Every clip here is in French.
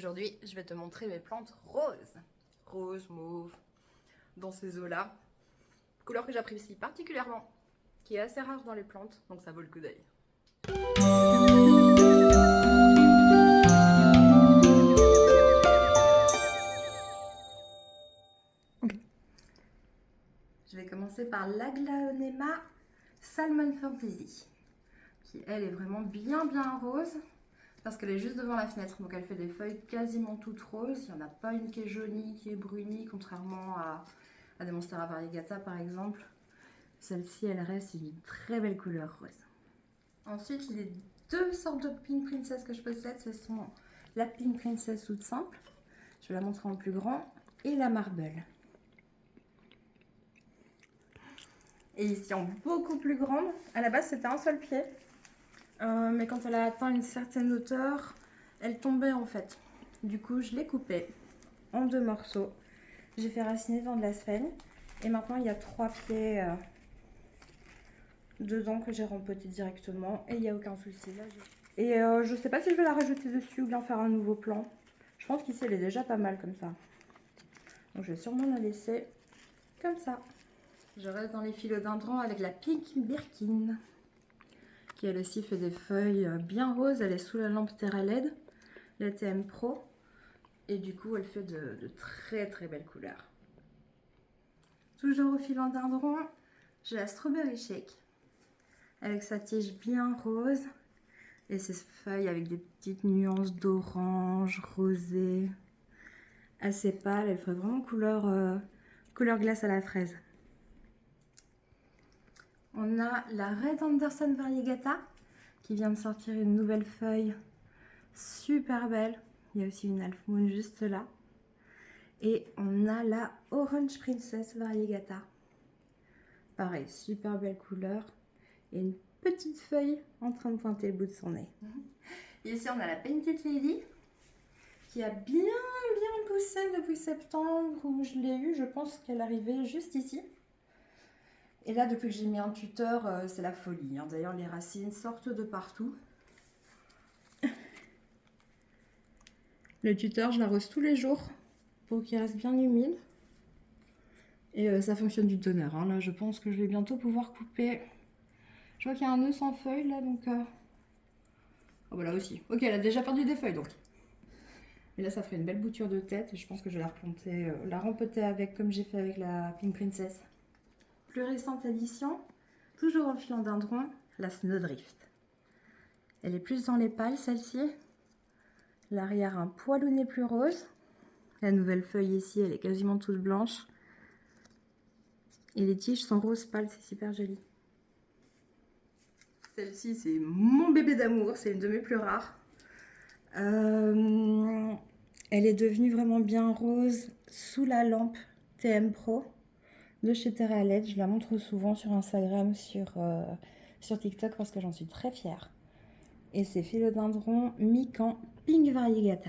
Aujourd'hui, je vais te montrer mes plantes roses. Rose, mauve, dans ces eaux-là. Couleur que j'apprécie particulièrement, qui est assez rare dans les plantes, donc ça vaut le coup d'œil. Je vais commencer par l'Aglaonema Salmon Fantasy, qui elle est vraiment bien rose, parce qu'elle est juste devant la fenêtre, donc elle fait des feuilles quasiment toutes roses. Il n'y en a pas une qui est jaunie, qui est brunie, contrairement à des Monstera variegata par exemple. Celle-ci, elle reste une très belle couleur rose. Ensuite, les deux sortes de Pink Princess que je possède, ce sont la Pink Princess toute simple, je vais la montrer en plus grand, et la Marble. Et ici en beaucoup plus grande, à la base c'était un seul pied, mais quand elle a atteint une certaine hauteur, elle tombait en fait. Du coup, je l'ai coupée en deux morceaux. J'ai fait raciner dans de la sphène, et maintenant il y a 3 pieds dedans que j'ai rempoté directement, et il n'y a aucun souci là. Et je sais pas si je vais la rajouter dessus ou bien faire un nouveau plan. Je pense qu'ici elle est déjà pas mal comme ça. Donc je vais sûrement la laisser comme ça. Je reste dans les philodendrons avec la Pink Birkin, qui elle aussi fait des feuilles bien roses. Elle est sous la lampe Terra LED, la TM Pro, et du coup elle fait de très belles couleurs. Toujours au philodendron, j'ai la Strawberry Shake, avec sa tige bien rose, et ses feuilles avec des petites nuances d'orange, rosé, assez pâle. Elle fait vraiment couleur glace à la fraise. On a la Red Anderson Variegata qui vient de sortir une nouvelle feuille super belle. Il y a aussi une Half Moon juste là. Et on a la Orange Princess Variegata. Pareil, super belle couleur. Et une petite feuille en train de pointer le bout de son nez. Et ici on a la Painted Lady qui a bien poussé depuis septembre où je l'ai eu. Je pense qu'elle arrivait juste ici. Et là, depuis que j'ai mis un tuteur, c'est la folie. Hein. D'ailleurs, les racines sortent de partout. Le tuteur, je l'arrose tous les jours pour qu'il reste bien humide. Et ça fonctionne du tonnerre. Hein. Là, je pense que je vais bientôt pouvoir couper. Je vois qu'il y a un nœud sans feuilles là, donc... Oh, bah là aussi. Ok, elle a déjà perdu des feuilles, donc. Mais là, ça ferait une belle bouture de tête. Et je pense que je vais la rempoter avec, comme j'ai fait avec la Pink Princess. Plus récente édition, toujours en philodendron, la Snowdrift. Elle est plus dans les pâles, celle-ci. L'arrière un poilonné plus rose. La nouvelle feuille ici, elle est quasiment toute blanche. Et les tiges sont rose pâle, c'est super joli. Celle-ci, c'est mon bébé d'amour, c'est une de mes plus rares. Elle est devenue vraiment bien rose sous la lampe TM Pro de chez Terra LED. Je la montre souvent sur Instagram, sur TikTok parce que j'en suis très fière. Et c'est philodendron Mikan Pink Variegata.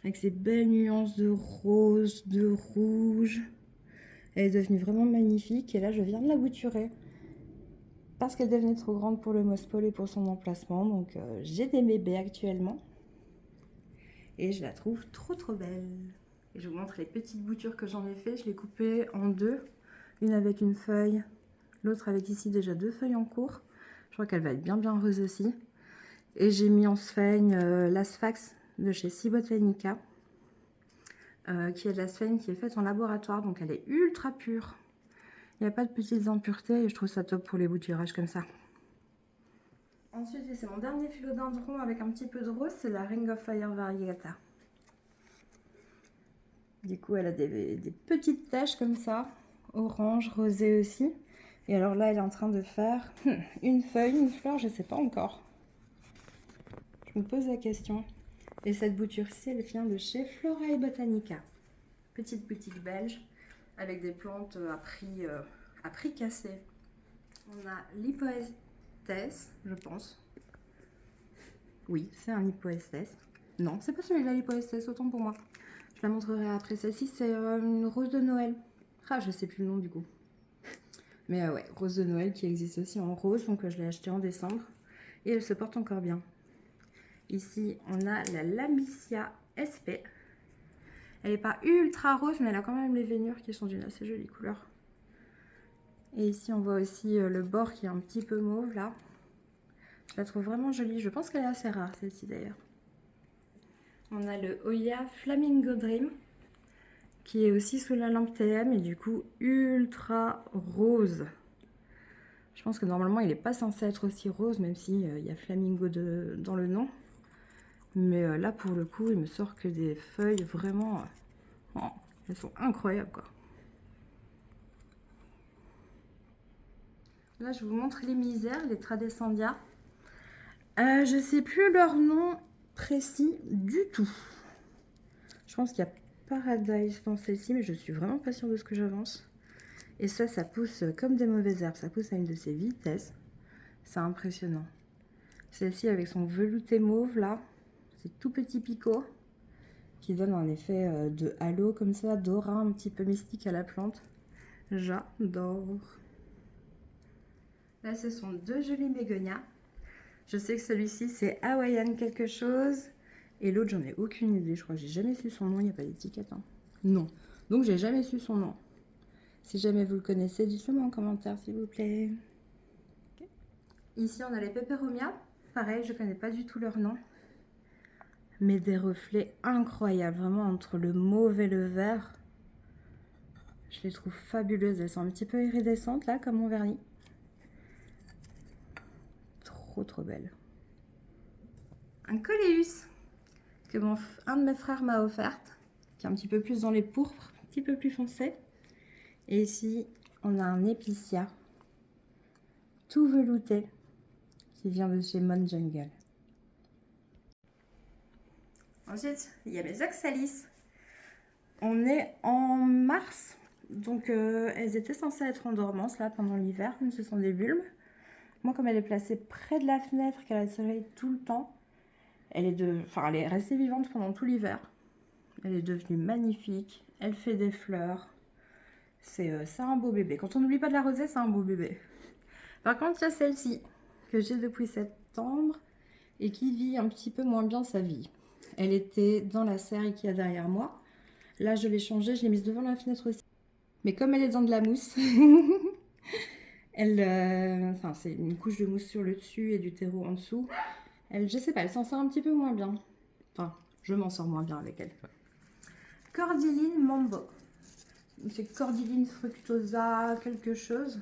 Avec ses belles nuances de rose, de rouge. Elle est devenue vraiment magnifique. Et là, je viens de la bouturer. Parce qu'elle devenait trop grande pour le Mospol et pour son emplacement. Donc, j'ai des bébés actuellement. Et je la trouve trop belle. Et je vous montre les petites boutures que j'en ai fait. Je l'ai coupée en deux. Une avec une feuille. L'autre avec ici déjà 2 feuilles en cours. Je crois qu'elle va être bien rose aussi. Et j'ai mis en sphène la Sphax de chez Cibotanica. Qui est de la sphène qui est faite en laboratoire. Donc elle est ultra pure. Il n'y a pas de petites impuretés et je trouve ça top pour les bouturages comme ça. Ensuite, c'est mon dernier philodendron avec un petit peu de rose. C'est la Ring of Fire Variegata. Du coup, elle a des petites taches comme ça. Orange, rosé aussi. Et alors là, elle est en train de faire une feuille, une fleur, je ne sais pas encore. Je me pose la question. Et cette bouture-ci, elle vient de chez Flora et Botanica. Petite boutique belge avec des plantes à prix cassé. On a l'hypoestès, je pense. Oui, c'est un hypoestès. Non, c'est pas celui-là l'hypoestès, autant pour moi. Je la montrerai après. Celle-ci, c'est une rose de Noël. Ah, je sais plus le nom du coup. Mais ouais, rose de Noël qui existe aussi en rose, donc je l'ai acheté en décembre. Et elle se porte encore bien. Ici, on a la Lamicia SP. Elle n'est pas ultra rose, mais elle a quand même les veinures qui sont d'une assez jolie couleur. Et ici, on voit aussi le bord qui est un petit peu mauve, là. Je la trouve vraiment jolie. Je pense qu'elle est assez rare, celle-ci, d'ailleurs. On a le Oya Flamingo Dream, qui est aussi sous la lampe TM, et du coup, ultra rose. Je pense que normalement, il n'est pas censé être aussi rose, même si il y a Flamingo dans le nom. Mais là, pour le coup, il me sort que des feuilles vraiment... oh, elles sont incroyables, quoi. Là, je vous montre les misères, les Tradescendia. Je sais plus leur nom précis du tout. Je pense qu'il y a Paradise dans celle-ci, mais je suis vraiment pas sûre de ce que j'avance. Et ça pousse comme des mauvaises herbes. Ça pousse à une de ces vitesses. C'est impressionnant. Celle-ci avec son velouté mauve, là, c'est tout petit picot, qui donne un effet de halo comme ça, d'aura un petit peu mystique à la plante. J'adore. Là, ce sont deux jolis bégonias. Je sais que celui-ci, c'est Hawaiian quelque chose. Et l'autre, j'en ai aucune idée. Je crois que j'ai jamais su son nom. Il n'y a pas d'étiquette. Hein. Non. Donc, j'ai jamais su son nom. Si jamais vous le connaissez, dites-le moi en commentaire, s'il vous plaît. Okay. Ici, on a les Peperomia. Pareil, je connais pas du tout leur nom. Mais des reflets incroyables. Vraiment, entre le mauve et le vert. Je les trouve fabuleuses. Elles sont un petit peu iridescentes, là, comme mon vernis. Trop belle. Un Coléus que un de mes frères m'a offerte, qui est un petit peu plus dans les pourpres, un petit peu plus foncé. Et ici, on a un Épicea tout velouté qui vient de chez Mon Jungle. Ensuite, il y a mes Oxalis. On est en mars, donc elles étaient censées être en dormance là pendant l'hiver, comme ce sont des bulbes. Moi, comme elle est placée près de la fenêtre, qu'elle a le soleil tout le temps, elle est restée vivante pendant tout l'hiver. Elle est devenue magnifique, elle fait des fleurs. C'est un beau bébé. Quand on n'oublie pas de l'arroser, c'est un beau bébé. Par contre, il y a celle-ci que j'ai depuis septembre et qui vit un petit peu moins bien sa vie. Elle était dans la serre qu'il y a derrière moi. Là, je l'ai changée, je l'ai mise devant la fenêtre aussi. Mais comme elle est dans de la mousse, c'est une couche de mousse sur le dessus et du terreau en dessous. Je sais pas, elle s'en sort un petit peu moins bien. Enfin, je m'en sors moins bien avec elle. Cordyline Mambo. C'est Cordyline fructosa quelque chose.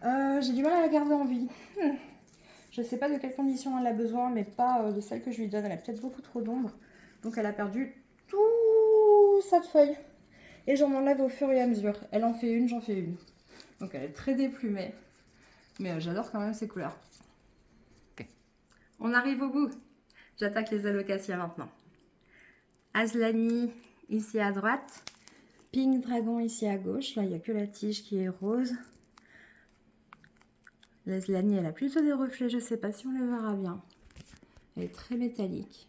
J'ai du mal à la garder en vie. Je sais pas de quelles conditions elle a besoin, mais pas de celle que je lui donne. Elle a peut-être beaucoup trop d'ombre. Donc elle a perdu tout ça de feuilles. Et j'en enlève au fur et à mesure. Elle en fait une, j'en fais une. Donc elle est très déplumée. Mais j'adore quand même ces couleurs. Okay. On arrive au bout. J'attaque les Alocasia maintenant. Aslanie ici à droite. Pink Dragon ici à gauche. Là, il n'y a que la tige qui est rose. L'Aslanie, elle a plutôt des reflets. Je ne sais pas si on les verra bien. Elle est très métallique.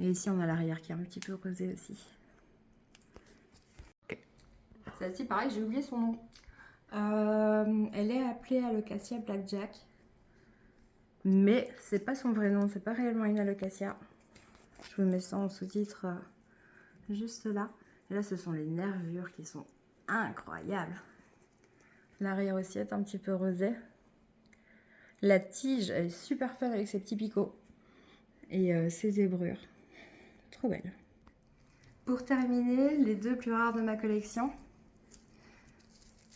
Et ici, on a l'arrière qui est un petit peu rosé aussi. Celle-ci, pareil, j'ai oublié son nom. Elle est appelée Alocasia Blackjack. Mais c'est pas son vrai nom, c'est pas réellement une Alocasia. Je vous mets ça en sous-titre juste là. Et là, ce sont les nervures qui sont incroyables. L'arrière aussi est un petit peu rosé. La tige, elle est super fun avec ses petits picots. Et ses zébrures. Trop belle. Pour terminer, les deux plus rares de ma collection.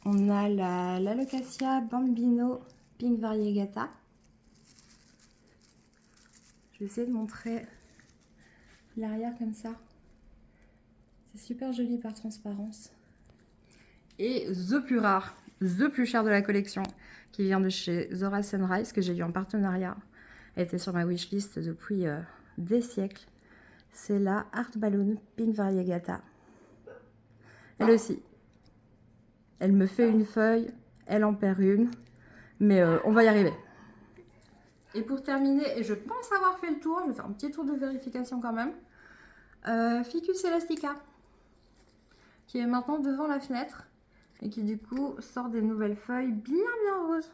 On a l'Alocasia Bambino Pink Variegata. Je vais essayer de montrer l'arrière comme ça. C'est super joli par transparence. Et the plus rare, the plus cher de la collection, qui vient de chez Zora Sunrise, que j'ai eu en partenariat. Elle était sur ma wishlist depuis des siècles. C'est la Art Balloon Pink Variegata. Elle aussi. Elle me fait une feuille, elle en perd une, mais on va y arriver. Et pour terminer, et je pense avoir fait le tour, je vais faire un petit tour de vérification quand même. Ficus Elastica, qui est maintenant devant la fenêtre et qui du coup sort des nouvelles feuilles bien roses.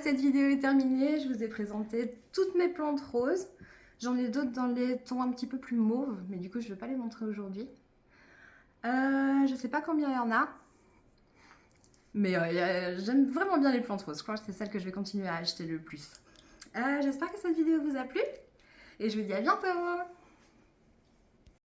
cette vidéo est terminée. Je vous ai présenté toutes mes plantes roses. J'en ai d'autres dans les tons un petit peu plus mauves, mais du coup je ne vais pas les montrer aujourd'hui. Je sais pas combien il y en a, mais j'aime vraiment bien les plantes roses. Je crois que c'est celle que je vais continuer à acheter le plus. J'espère que cette vidéo vous a plu et je vous dis à bientôt.